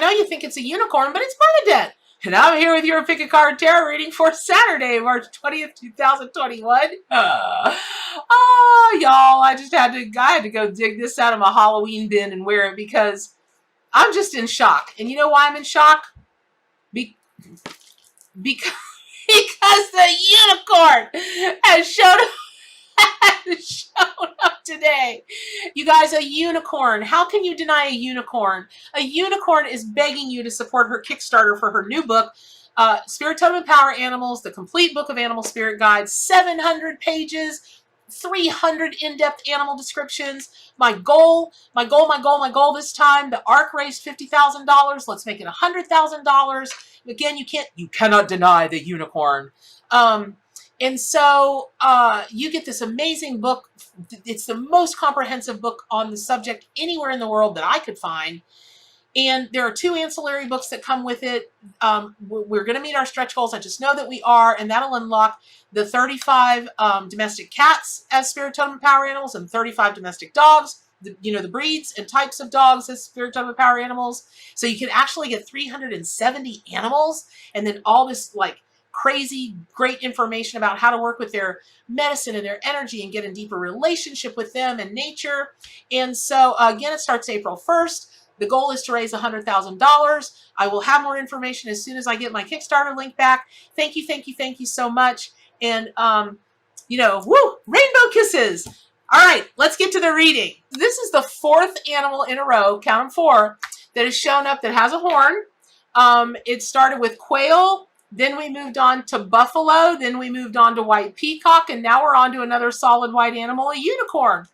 know you think it's a unicorn, but it's Bernadette. And I'm here with your Pick a Card Tarot reading for Saturday, March 20th, 2021. Oh, y'all, I had to go dig this out of my Halloween bin and wear it because I'm just in shock. And you know why I'm in shock? Because the unicorn has shown up today. You guys, a unicorn. How can you deny a unicorn? A unicorn is begging you to support her Kickstarter for her new book, Spirit Totem and Power Animals, the complete book of animal spirit guides, 700 pages, 300 in-depth animal descriptions. My goal this time, the ARC raised $50,000. Let's make it $100,000. Again, you cannot deny the unicorn. And so you get this amazing book. It's the most comprehensive book on the subject anywhere in the world that I could find. And there are 2 ancillary books that come with it. We're going to meet our stretch goals. I just know that we are. And that'll unlock the 35 domestic cats as Spirit Totem and Power Animals and 35 domestic dogs. The breeds and types of dogs as Spirit Totem and Power Animals. So you can actually get 370 animals. And then all this crazy great information about how to work with their medicine and their energy and get in deeper relationship with them and nature. And so again, it starts April 1st. The goal is to raise $100,000. I will have more information as soon as I get my Kickstarter link back. Thank you so much. And woo, rainbow kisses. All right, let's get to the reading. This is the 4th animal in a row, count them 4, that has shown up that has a horn. It started with quail. Then we moved on to buffalo. Then we moved on to white peacock. And now we're on to another solid white animal, a unicorn.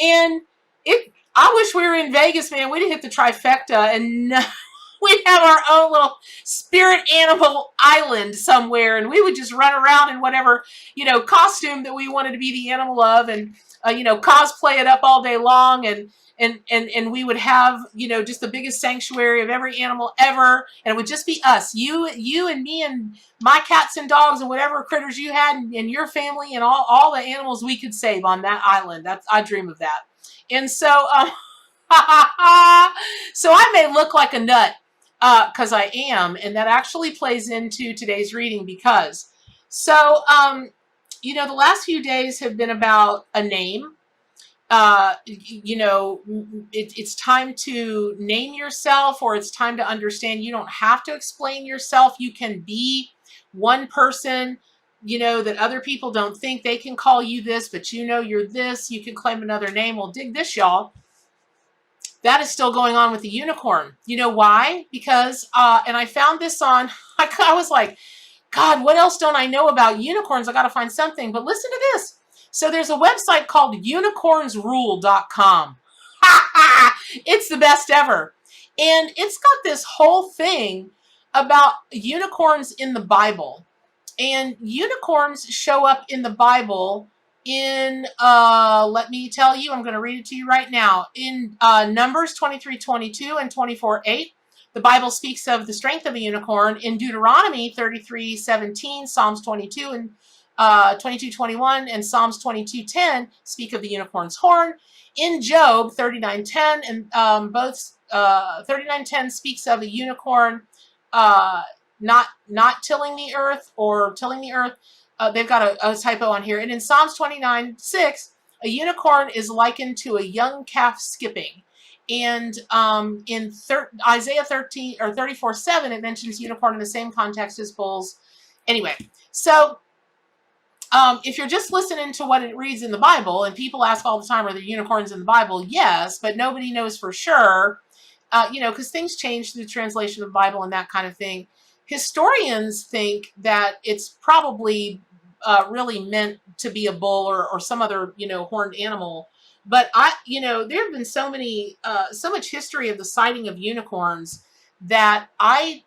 And I wish we were in Vegas, man. We'd have hit the trifecta and we'd have our own little spirit animal island somewhere. And we would just run around in whatever, costume that we wanted to be the animal of and, cosplay it up all day long. And we would have, just the biggest sanctuary of every animal ever. And it would just be us, you and me and my cats and dogs and whatever critters you had and your family and all the animals we could save on that island. I dream of that. And so, so I may look like a nut because I am. And that actually plays into today's reading because, the last few days have been about a name. It's time to name yourself, or it's time to understand you don't have to explain yourself. You can be one person, that other people don't think they can call you this, but you're this. You can claim another name. Well, dig this, y'all. That is still going on with the unicorn. You know why? Because, and I found this on, I was like, God, what else don't I know about unicorns? I got to find something, but listen to this. So there's a website called unicornsrule.com. It's the best ever. And it's got this whole thing about unicorns in the Bible. And unicorns show up in the Bible in, let me tell you, I'm going to read it to you right now. In Numbers 23:22 and 24:8, the Bible speaks of the strength of a unicorn. In Deuteronomy 33:17, Psalms 22 and 22:21 and Psalms 22:10 speak of the unicorn's horn. In Job 39:10 and both 39:10 speaks of a unicorn not tilling the earth or tilling the earth. They've got a typo on here. And in Psalms 29:6, a unicorn is likened to a young calf skipping. And in Isaiah 34:7, it mentions unicorn in the same context as bulls. Anyway, so if you're just listening to what it reads in the Bible, and people ask all the time, are there unicorns in the Bible? Yes, but nobody knows for sure, because things change through the translation of the Bible and that kind of thing. Historians think that it's probably really meant to be a bull or some other, horned animal. But there have been so much history of the sighting of unicorns that I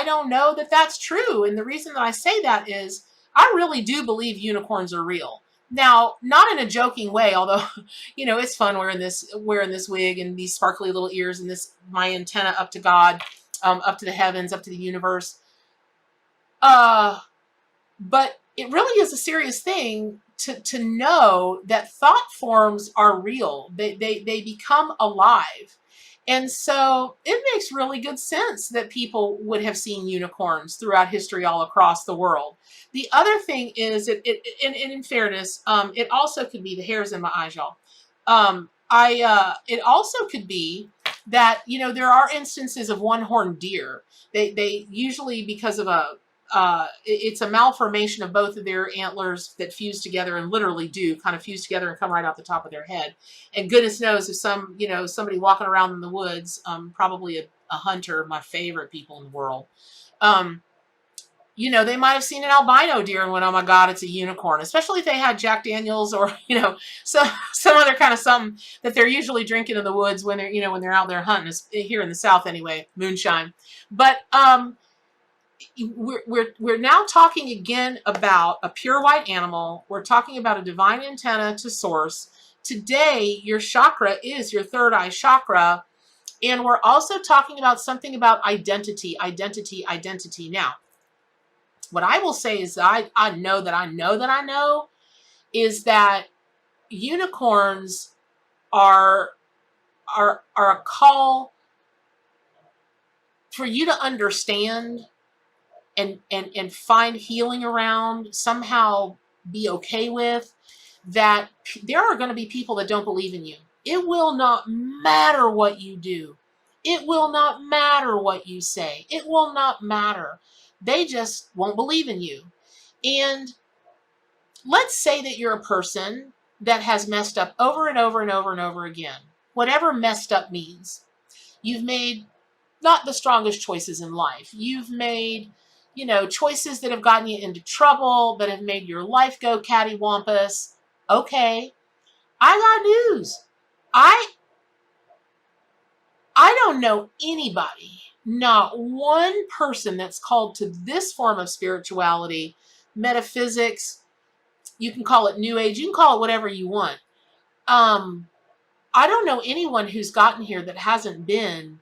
don't know that that's true. And the reason that I say that is I really do believe unicorns are real. Now, not in a joking way, although, it's fun wearing this wig and these sparkly little ears and my antenna up to God, up to the heavens, up to the universe. But it really is a serious thing to know that thought forms are real. They become alive. And so it makes really good sense that people would have seen unicorns throughout history all across the world. The other thing is, and in fairness, it also could be the hairs in my eyes, y'all. It also could be that, there are instances of one-horned deer. They usually, because of it's a malformation of both of their antlers that fuse together and literally do kind of fuse together and come right out the top of their head. And goodness knows if somebody walking around in the woods, probably a hunter, my favorite people in the world, they might have seen an albino deer and went, oh my God, it's a unicorn, especially if they had Jack Daniels or, some other kind of something that they're usually drinking in the woods when they're out there hunting, here in the South anyway, moonshine. But, we're now talking again about a pure white animal. We're talking about a divine antenna to source. Today, your chakra is your third eye chakra. And we're also talking about something about identity. Now, what I will say is that I know is that unicorns are a call for you to understand and find healing around, somehow be okay with, that there are going to be people that don't believe in you. It will not matter what you do. It will not matter what you say. It will not matter. They just won't believe in you. And let's say that you're a person that has messed up over and over and over and over again. Whatever messed up means. You've made not the strongest choices in life. You've made, choices that have gotten you into trouble, that have made your life go cattywampus. Okay, I got news. I don't know anybody, not one person that's called to this form of spirituality, metaphysics, you can call it New Age, you can call it whatever you want. I don't know anyone who's gotten here that hasn't been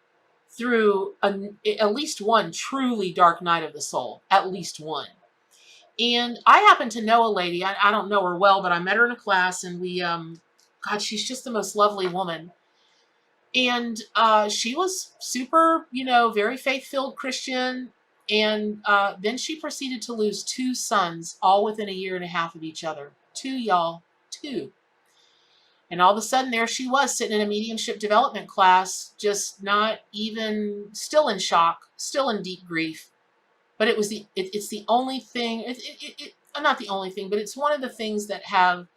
through at least one truly dark night of the soul, at least one. And I happen to know a lady, I don't know her well, but I met her in a class, and we, God, she's just the most lovely woman. And she was super, very faith-filled Christian. And then she proceeded to lose 2 sons, all within a year and a half of each other. 2, y'all, 2. And all of a sudden, there she was sitting in a mediumship development class, just not even, still in shock, still in deep grief. But it's the only thing, not the only thing, but it's one of the things that have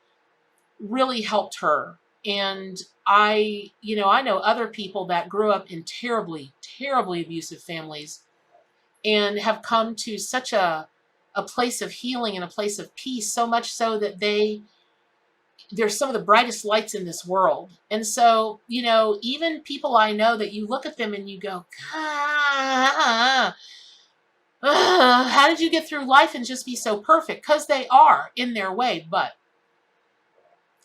really helped her. And I know other people that grew up in terribly, terribly abusive families and have come to such a place of healing and a place of peace, so much so that they're some of the brightest lights in this world. And so, even people I know that you look at them and you go, how did you get through life and just be so perfect? Because they are in their way, but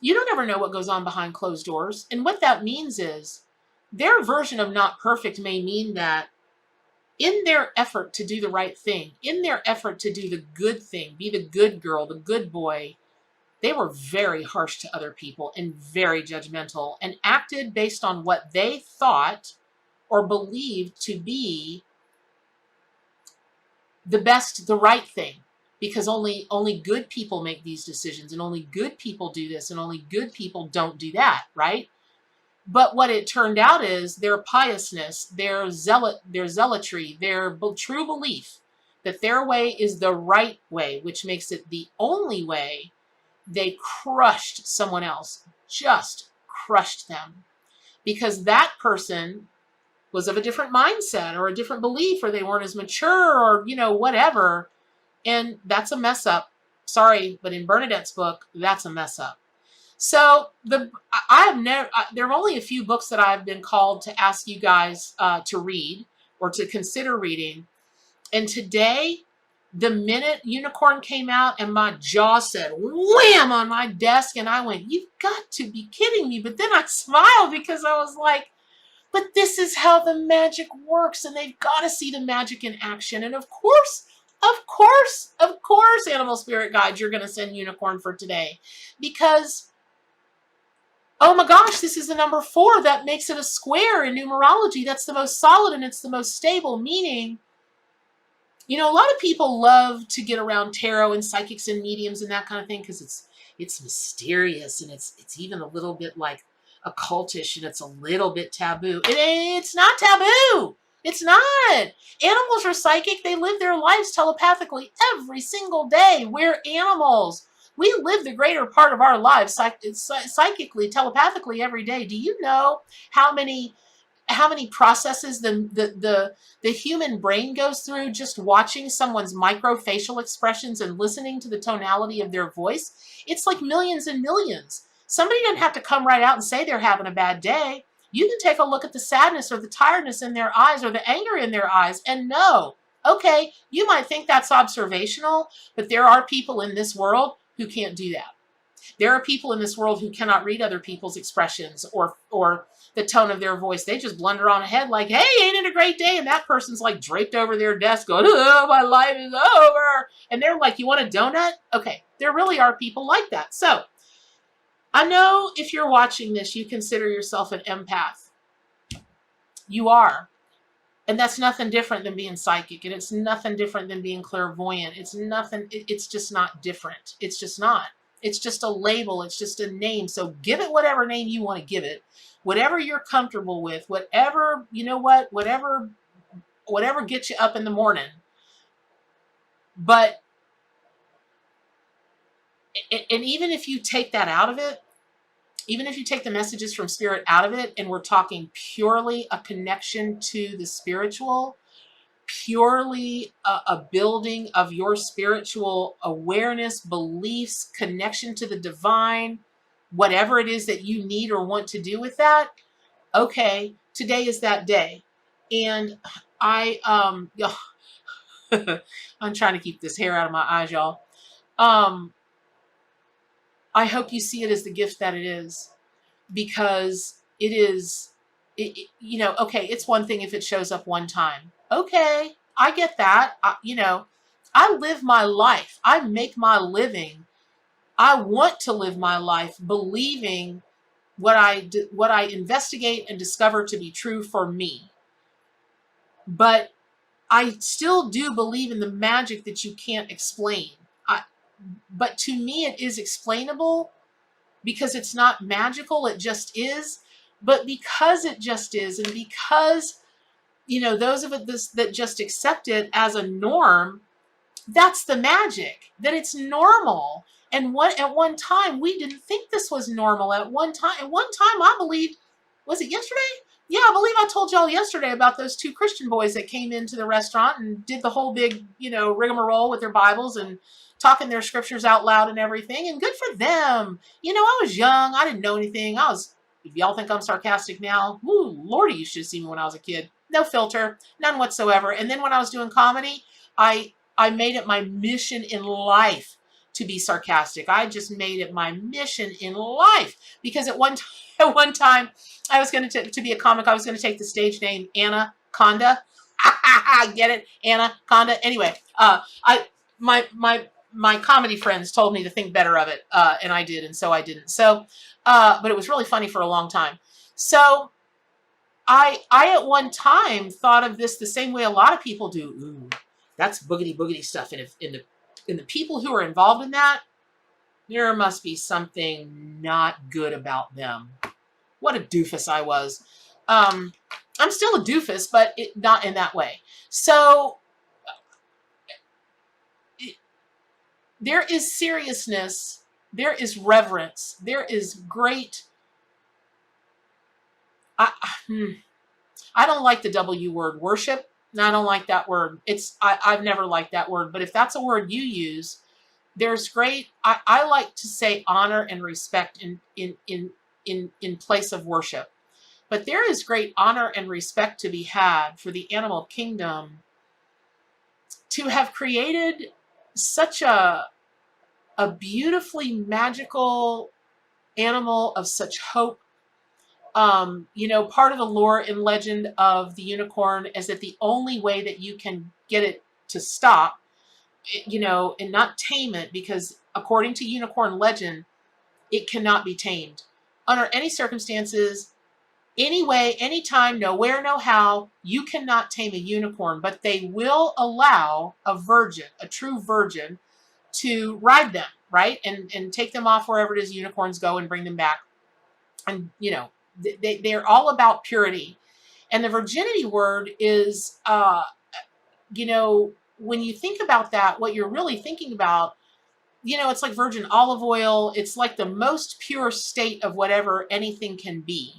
you don't ever know what goes on behind closed doors. And what that means is their version of not perfect may mean that in their effort to do the right thing, in their effort to do the good thing, be the good girl, the good boy, they were very harsh to other people and very judgmental and acted based on what they thought or believed to be the best, the right thing. Because only good people make these decisions, and only good people do this, and only good people don't do that, right? But what it turned out is their piousness, their zealotry, their true belief that their way is the right way, which makes it the only way, they crushed someone else, just crushed them. Because that person was of a different mindset or a different belief, or they weren't as mature, or, whatever. And that's a mess up. Sorry, but in Bernadette's book, that's a mess up. So there are only a few books that I've been called to ask you guys to read or to consider reading. And today, the minute Unicorn came out and my jaw said wham on my desk, and I went, you've got to be kidding me. But then I smiled because I was like, but this is how the magic works, and they've got to see the magic in action. And of course, animal spirit guides, you're going to send Unicorn for today, because Oh my gosh, this is the number 4. That makes it a square in numerology. That's the most solid and it's the most stable, meaning, you know, a lot of people love to get around tarot and psychics and mediums and that kind of thing because it's mysterious and it's even a little bit like occultish and it's a little bit taboo. It's not taboo. It's not. Animals are psychic. They live their lives telepathically every single day. We're animals. We live the greater part of our lives psychically, telepathically every day. Do you know how many processes the human brain goes through just watching someone's microfacial expressions and listening to the tonality of their voice? It's like millions and millions. Somebody doesn't have to come right out and say they're having a bad day. You can take a look at the sadness or the tiredness in their eyes or the anger in their eyes and know, okay, you might think that's observational, but there are people in this world who can't do that. There are people in this world who cannot read other people's expressions or the tone of their voice. They just blunder on ahead like, hey, ain't it a great day? And that person's like draped over their desk going, oh, my life is over. And they're like, you want a donut? Okay, there really are people like that. So I know if you're watching this, you consider yourself an empath. You are. And that's nothing different than being psychic. And it's nothing different than being clairvoyant. It's nothing. It's just not different. It's just not. It's just a label. It's just a name. So give it whatever name you want to give it. Whatever you're comfortable with. Whatever, you know what? Whatever gets you up in the morning. But, and even if you take that out of it, even if you take the messages from spirit out of it, and we're talking purely a connection to the spiritual, purely a building of your spiritual awareness, beliefs, connection to the divine, whatever it is that you need or want to do with that, okay, today is that day. And I'm trying to keep this hair out of my eyes, y'all. I hope you see it as the gift that it is, because it is, you know, okay, it's one thing if it shows up one time. Okay, I get that. You know, I live my life. I make my living. I want to live my life believing what I investigate and discover to be true for me. But I still do believe in the magic that you can't explain. But to me, it is explainable because it's not magical. It just is. But because it just is, and because, you know, those of us that just accept it as a norm, that's the magic, that it's normal. And at one time, we didn't think this was normal. At one time, I believed, was it yesterday? Yeah, I believe I told y'all yesterday about those 2 Christian boys that came into the restaurant and did the whole big, you know, rigmarole with their Bibles and talking their scriptures out loud and everything. And good for them. You know, I was young. I didn't know anything. If y'all think I'm sarcastic now, woo, Lordy, you should have seen me when I was a kid. No filter, none whatsoever. And then when I was doing comedy, I made it my mission in life to be sarcastic. I just made it my mission in life because at one time I was going to be a comic. I was going to take the stage name Anaconda. Get it? Anaconda. Anyway, my comedy friends told me to think better of it, and I did, and so I didn't. So, but it was really funny for a long time. So I at one time thought of this the same way a lot of people do. Ooh, that's boogity stuff. And if in the people who are involved in that, there must be something not good about them. What a doofus I was. I'm still a doofus, but not in that way. So there is seriousness. There is reverence. There is great. I don't like the W word, worship. No, I don't like that word. I've never liked that word. But if that's a word you use, there's great. I like to say honor and respect in place of worship. But there is great honor and respect to be had for the animal kingdom to have created such a beautifully magical animal of such hope. You know, part of the lore and legend of the unicorn is that the only way that you can get it to stop, you know, and not tame it, because according to unicorn legend, it cannot be tamed. under any circumstances, anyway, anytime, nowhere, no how, you cannot tame a unicorn, but they will allow a virgin, a true virgin, to ride them, right? And take them off wherever it is unicorns go and bring them back. And, you know, they're all about purity. And the virginity word is, you know, when you think about that, what you're really thinking about, you know, it's like virgin olive oil. It's like the most pure state of whatever anything can be.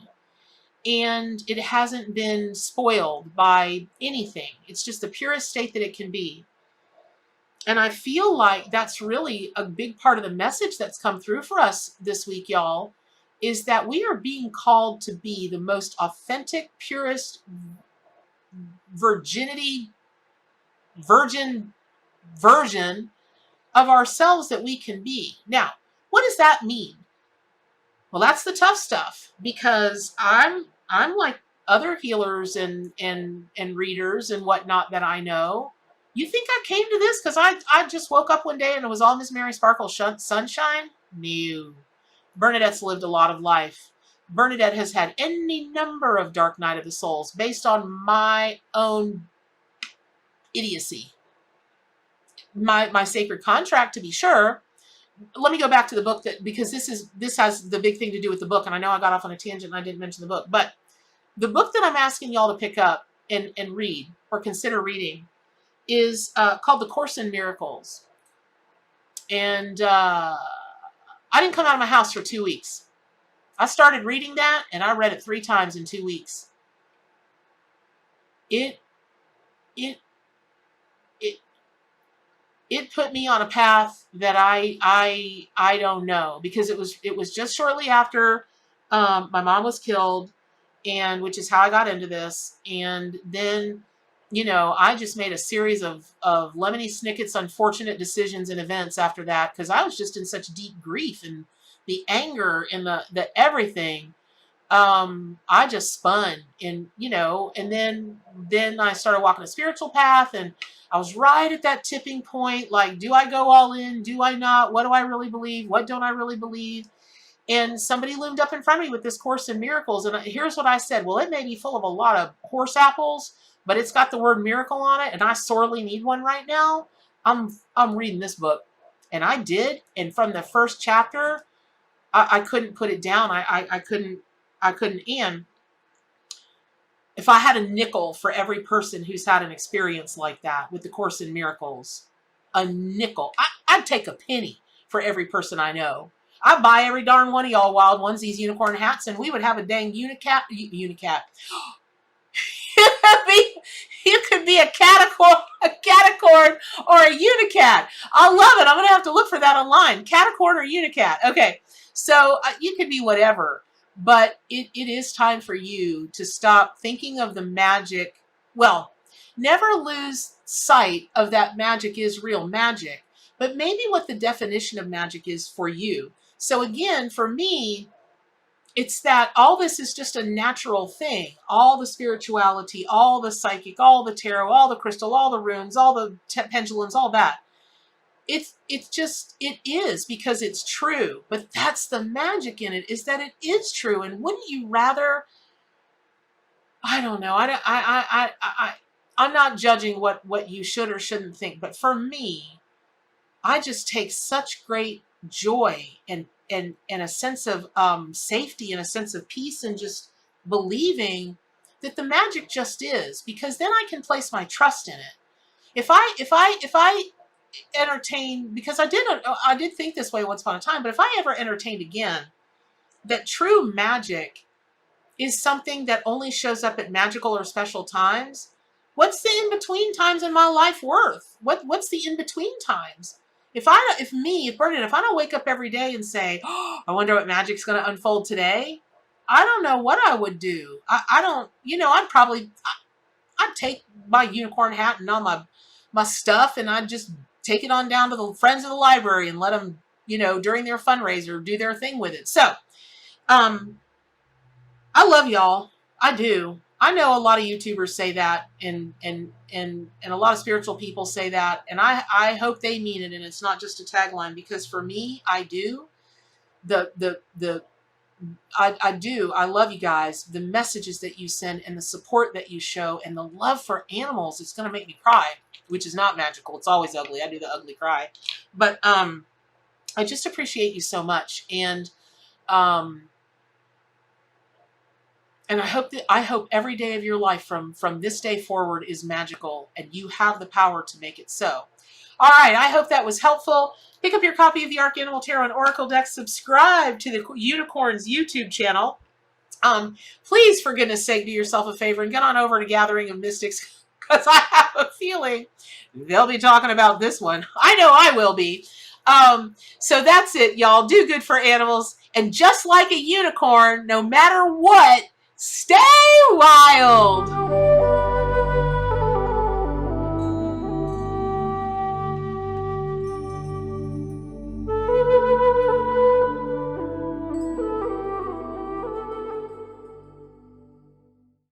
And it hasn't been spoiled by anything. It's just the purest state that it can be. And I feel like that's really a big part of the message that's come through for us this week, y'all, is that we are being called to be the most authentic, purest virgin version of ourselves that we can be. Now, what does that mean? Well, that's the tough stuff, because I'm like other healers and readers and whatnot that I know. You think I came to this because I just woke up one day and it was all Miss Mary Sparkle sunshine? No. Bernadette's lived a lot of life. Bernadette has had any number of dark night of the souls based on my own idiocy. My sacred contract, to be sure. Let me go back to the book, that because this has the big thing to do with the book, and I know I got off on a tangent and I didn't mention the book, but the book that I'm asking y'all to pick up and read or consider reading is called The Course in Miracles. And I didn't come out of my house for 2 weeks. I started reading that and I read it 3 times in 2 weeks. It put me on a path that I don't know, because it was just shortly after my mom was killed, and which is how I got into this. And then, you know, I just made a series of Lemony Snicket's unfortunate decisions and events after that, because I was just in such deep grief and the anger and the everything. I just spun, and, you know, and then I started walking a spiritual path, and I was right at that tipping point. Like, do I go all in? Do I not? What do I really believe? What don't I really believe? And somebody loomed up in front of me with this Course in Miracles. And here's what I said. Well, it may be full of a lot of horse apples, but it's got the word miracle on it, and I sorely need one right now. I'm reading this book. And I did. And from the first chapter, I couldn't put it down. I couldn't. And if I had a nickel for every person who's had an experience like that with the Course in Miracles, a nickel, I'd take a penny for every person I know. I'd buy every darn one of y'all wild ones, these unicorn hats, and we would have a dang unicat. You could be a catacorn or a unicat. I love it. I'm going to have to look for that online. Catacorn or unicat. Okay. So you could be whatever. But it is time for you to stop thinking of the magic. Well, never lose sight of that magic is real magic, but maybe what the definition of magic is for you. So again, for me, it's that all this is just a natural thing. All the spirituality, all the psychic, all the tarot, all the crystal, all the runes, all the pendulums, all that. It is because it's true. But that's the magic in it, is that it is true. And wouldn't you rather, I don't know, I'm not judging what you should or shouldn't think, but for me, I just take such great joy and a sense of safety and a sense of peace, and just believing that the magic just is, because then I can place my trust in it. If I entertain, because I did think this way once upon a time, but if I ever entertained again that true magic is something that only shows up at magical or special times, what's the in-between times in my life worth? What's the in-between times? If Bernadette, if I don't wake up every day and say, oh, I wonder what magic's going to unfold today, I don't know what I would do. I don't, I'd take my unicorn hat and all my stuff, and I'd just take it on down to the friends of the library and let them, during their fundraiser, do their thing with it. So, I love y'all. I do. I know a lot of YouTubers say that, and a lot of spiritual people say that, and I hope they mean it, and it's not just a tagline, because for me, I do. The I do. I love you guys. The messages that you send and the support that you show and the love for animals, it's going to make me cry, which is not magical. It's always ugly. I do the ugly cry. But I just appreciate you so much. Um, and I hope every day of your life from this day forward is magical and you have the power to make it so. All right, I hope that was helpful. Pick up your copy of the Arcanimal Tarot and Oracle deck. Subscribe to the Unicorns YouTube channel. Please, for goodness sake, do yourself a favor and get on over to Gathering of Mystics, because I have a feeling they'll be talking about this one. I know I will be. So that's it, y'all. Do good for animals. And just like a unicorn, no matter what, stay wild.